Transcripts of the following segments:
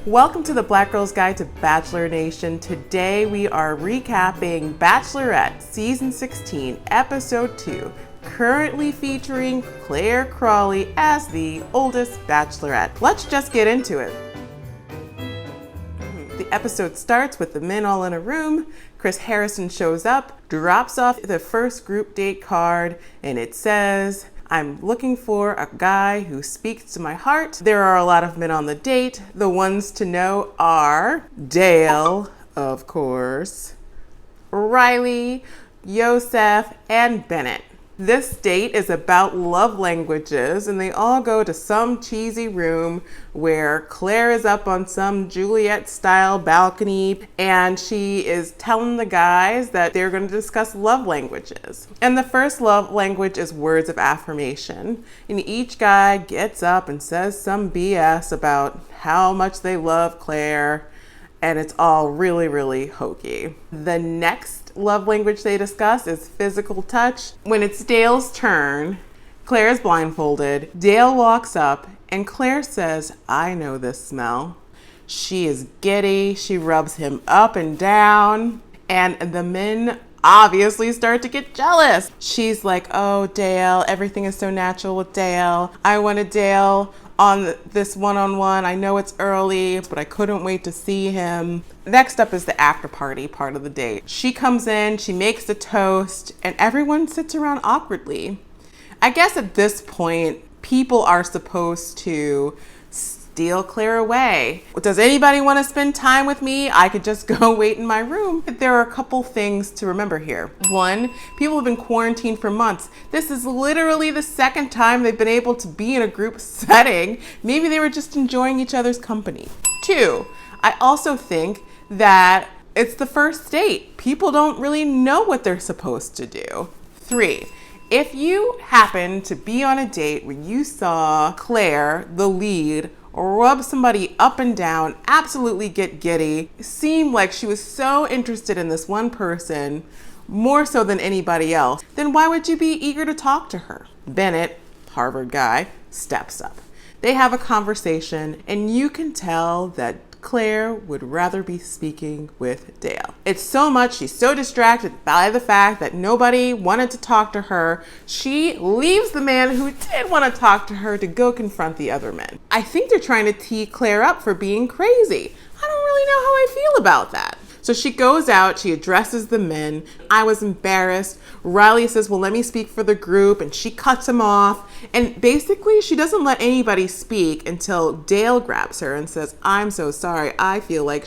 Welcome to the Black Girl's Guide to Bachelor Nation. Today we are recapping Bachelorette Season 16, Episode 2, currently featuring Clare Crawley as the oldest Bachelorette. Let's just get into it. The episode starts with the men all in a room. Chris Harrison shows up, drops off the first group date card, and it says, "I'm looking for a guy who speaks to my heart." There are a lot of men on the date. The ones to know are Dale, of course, Riley, Yosef, and Bennett. This date is about love languages, and they all go to some cheesy room where Claire is up on some Juliet-style balcony, and she is telling the guys that they're going to discuss love languages. And the first love language is words of affirmation. And each guy gets up and says some BS about how much they love Claire, and it's all really, really hokey. The next love language they discuss is physical touch. When it's Dale's turn, Claire is blindfolded. Dale walks up and Claire says, "I know this smell." She is giddy. She rubs him up and down, and the men obviously start to get jealous. She's like, "Oh, Dale, everything is so natural with Dale. I wanted Dale on this one-on-one. I know it's early, but I couldn't wait to see him." Next up is the after party part of the date. She comes in, she makes the toast, and everyone sits around awkwardly. I guess at this point, people are supposed to steal Claire away. Does anybody want to spend time with me? I could just go wait in my room. There are a couple things to remember here. One, people have been quarantined for months. This is literally the second time they've been able to be in a group setting. Maybe they were just enjoying each other's company. Two, I also think that it's the first date. People don't really know what they're supposed to do. Three, if you happen to be on a date where you saw Claire, the lead, rub somebody up and down, absolutely get giddy, seem like she was so interested in this one person, more so than anybody else, then why would you be eager to talk to her? Bennett, Harvard guy, steps up. They have a conversation, and you can tell that Claire would rather be speaking with Dale. It's so much, she's so distracted by the fact that nobody wanted to talk to her. She leaves the man who did want to talk to her to go confront the other men. I think they're trying to tee Claire up for being crazy. I don't really know how I feel about that. So she goes out, she addresses the men. I was embarrassed. Riley says, "Well, let me speak for the group," and she cuts him off. And basically, she doesn't let anybody speak until Dale grabs her and says, "I'm so sorry. I feel like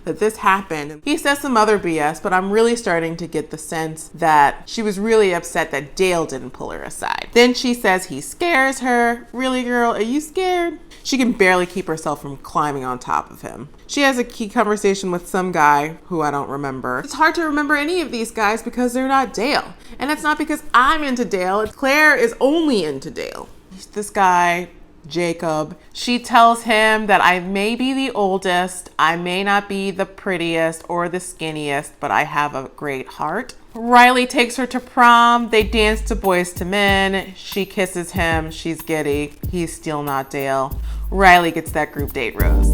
that this happened." He says some other BS, but I'm really starting to get the sense that she was really upset that Dale didn't pull her aside. Then she says he scares her. Really, girl, are you scared? She can barely keep herself from climbing on top of him. She has a key conversation with some guy who I don't remember. It's hard to remember any of these guys because they're not Dale. And it's not because I'm into Dale. Claire is only into Dale. This guy, Jacob, she tells him that I may be the oldest, I may not be the prettiest or the skinniest, but I have a great heart. Riley takes her to prom. They dance to Boys to Men. She kisses him. She's giddy. He's still not Dale. Riley gets that group date rose.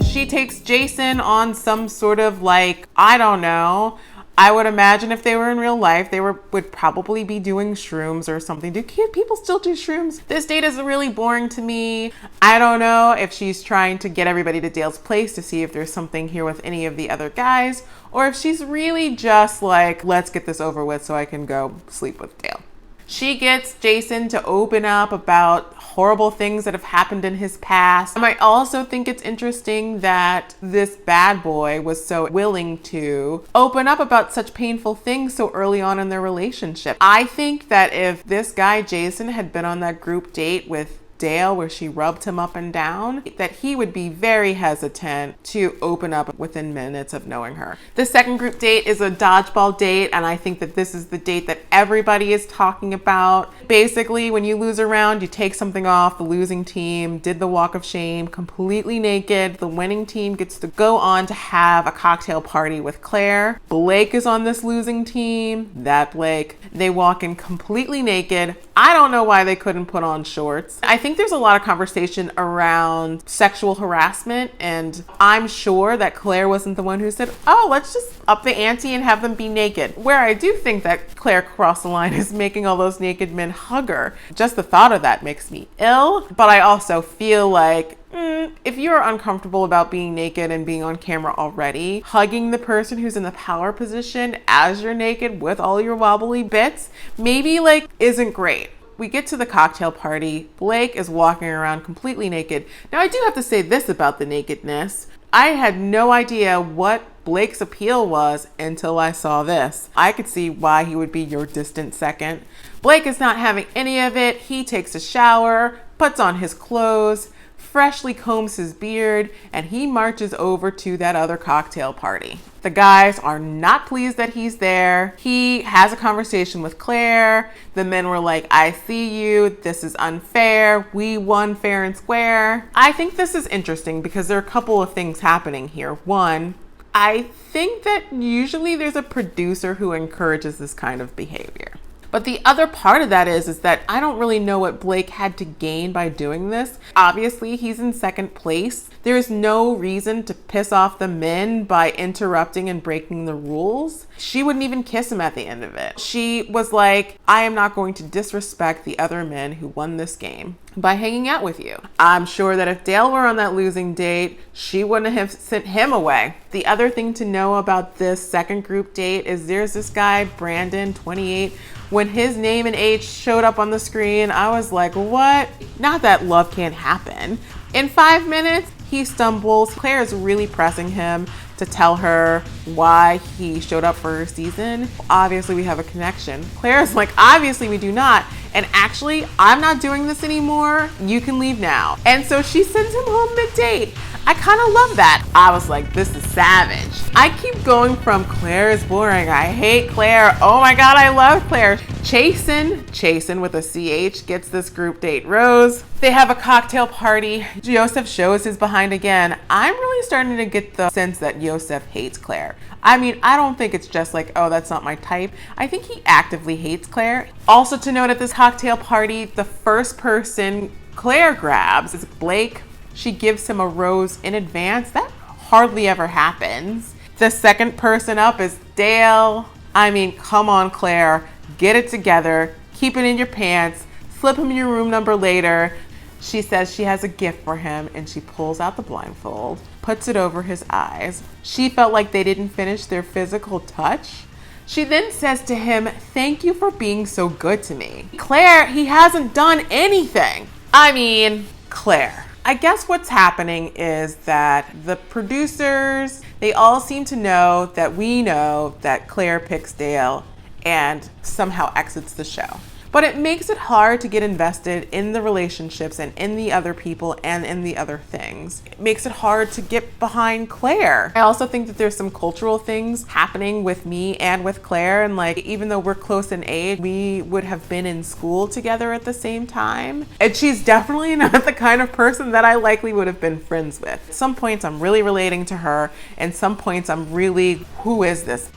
She takes Jason on some sort of I don't know. I would imagine if they were in real life, they would probably be doing shrooms or something. Can't people still do shrooms? This date is really boring to me. I don't know if she's trying to get everybody to Dale's place to see if there's something here with any of the other guys, or if she's really just let's get this over with so I can go sleep with Dale. She gets Jason to open up about horrible things that have happened in his past. I also think it's interesting that this bad boy was so willing to open up about such painful things so early on in their relationship. I think that if this guy, Jason, had been on that group date with Dale where she rubbed him up and down, that he would be very hesitant to open up within minutes of knowing her. The second group date is a dodgeball date, and I think that this is the date that everybody is talking about. Basically, when you lose a round, you take something off. The losing team did the walk of shame completely naked. The winning team gets to go on to have a cocktail party with Claire. Blake is on this losing team. That Blake. They walk in completely naked. I don't know why they couldn't put on shorts. I think there's a lot of conversation around sexual harassment, and I'm sure that Clare wasn't the one who said, oh, let's just up the ante and have them be naked. Where I do think that Clare crossed the line is making all those naked men hug her. Just the thought of that makes me ill, but I also feel like if you're uncomfortable about being naked and being on camera already, hugging the person who's in the power position as you're naked with all your wobbly bits, maybe like isn't great. We get to the cocktail party. Blake is walking around completely naked. Now I do have to say this about the nakedness. I had no idea what Blake's appeal was until I saw this. I could see why he would be your distant second. Blake is not having any of it. He takes a shower, puts on his clothes, freshly combs his beard, and he marches over to that other cocktail party. The guys are not pleased that he's there. He has a conversation with Clare. The men were like, I see you. This is unfair. We won fair and square. I think this is interesting because there are a couple of things happening here. One, I think that usually there's a producer who encourages this kind of behavior. But the other part of that is that I don't really know what Blake had to gain by doing this. Obviously, he's in second place. There's no reason to piss off the men by interrupting and breaking the rules. She wouldn't even kiss him at the end of it. She was like, I am not going to disrespect the other men who won this game by hanging out with you. I'm sure that if Dale were on that losing date, she wouldn't have sent him away. The other thing to know about this second group date is there's this guy, Brandon, 28. When his name and age showed up on the screen, I was like, what? Not that love can't happen. In 5 minutes, he stumbles. Claire is really pressing him to tell her why he showed up for her season. Obviously, we have a connection. Claire is like, obviously we do not. And actually, I'm not doing this anymore. You can leave now. And so she sends him home mid-date. I kind of love that. I was like, this is savage. I keep going from Claire is boring. I hate Claire. Oh my God, I love Claire. Chasen with a CH gets this group date rose. They have a cocktail party. Joseph shows his behind again. I'm really starting to get the sense that Joseph hates Claire. I mean, I don't think it's just like, oh, that's not my type. I think he actively hates Claire. Also to note at this cocktail party, the first person Claire grabs is Blake. She gives him a rose in advance. That hardly ever happens. The second person up is Dale. I mean, come on, Claire. Get it together. Keep it in your pants. Slip him your room number later. She says she has a gift for him and she pulls out the blindfold, puts it over his eyes. She felt like they didn't finish their physical touch. She then says to him, thank you for being so good to me. Claire, he hasn't done anything. I mean, Claire. I guess what's happening is that the producers, they all seem to know that we know that Claire picks Dale and somehow exits the show. But it makes it hard to get invested in the relationships and in the other people and in the other things. It makes it hard to get behind Claire. I also think that there's some cultural things happening with me and with Claire. And like, even though we're close in age, we would have been in school together at the same time. And she's definitely not the kind of person that I likely would have been friends with. At some points I'm really relating to her, and some points I'm really, who is this?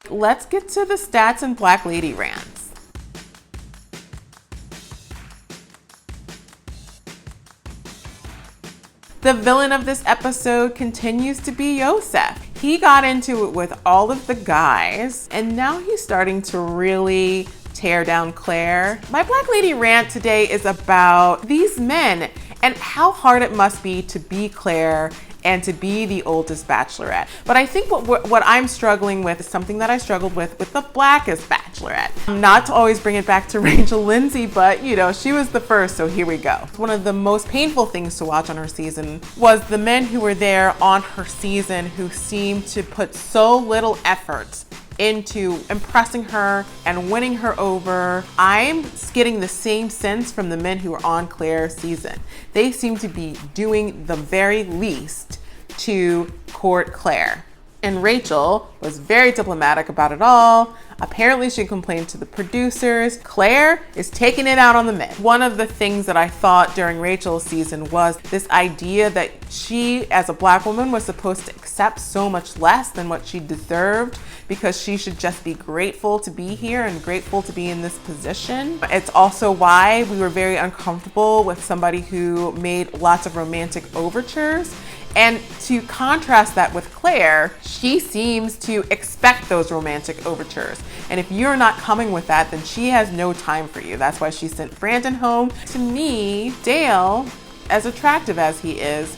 Let's get to the stats and Black Lady rants. The villain of this episode continues to be Joseph. He got into it with all of the guys, and now he's starting to really tear down Claire. My Black Lady rant today is about these men and how hard it must be to be Claire and to be the oldest Bachelorette. But I think what I'm struggling with is something that I struggled with the blackest Bachelorette. Not to always bring it back to Rachel Lindsay, but you know, she was the first, so here we go. One of the most painful things to watch on her season was the men who were there on her season who seemed to put so little effort into impressing her and winning her over. I'm getting the same sense from the men who are on Claire's season. They seem to be doing the very least to court Claire. And Rachel was very diplomatic about it all. Apparently she complained to the producers. Clare is taking it out on the men. One of the things that I thought during Rachel's season was this idea that she, as a Black woman, was supposed to accept so much less than what she deserved because she should just be grateful to be here and grateful to be in this position. It's also why we were very uncomfortable with somebody who made lots of romantic overtures. And to contrast that with Clare, she seems to expect those romantic overtures. And if you're not coming with that, then she has no time for you. That's why she sent Brandon home. To me, Dale, as attractive as he is,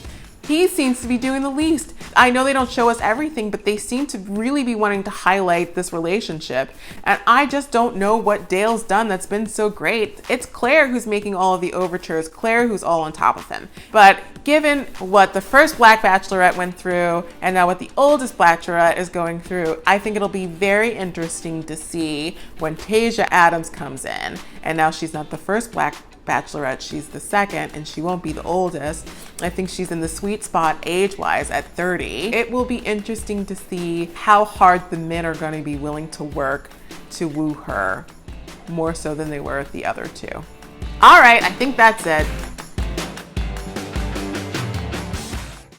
he seems to be doing the least. I know they don't show us everything, but they seem to really be wanting to highlight this relationship. And I just don't know what Dale's done that's been so great. It's Clare who's making all of the overtures, Clare who's all on top of him. But given what the first Black Bachelorette went through, and now what the oldest Bachelorette is going through, I think it'll be very interesting to see when Tasia Adams comes in. And now she's not the first Black Bachelorette, she's the second, and she won't be the oldest. I think she's in the sweet spot age-wise at 30. It will be interesting to see how hard the men are going to be willing to work to woo her, more so than they were with the other two. All right, I think that's it.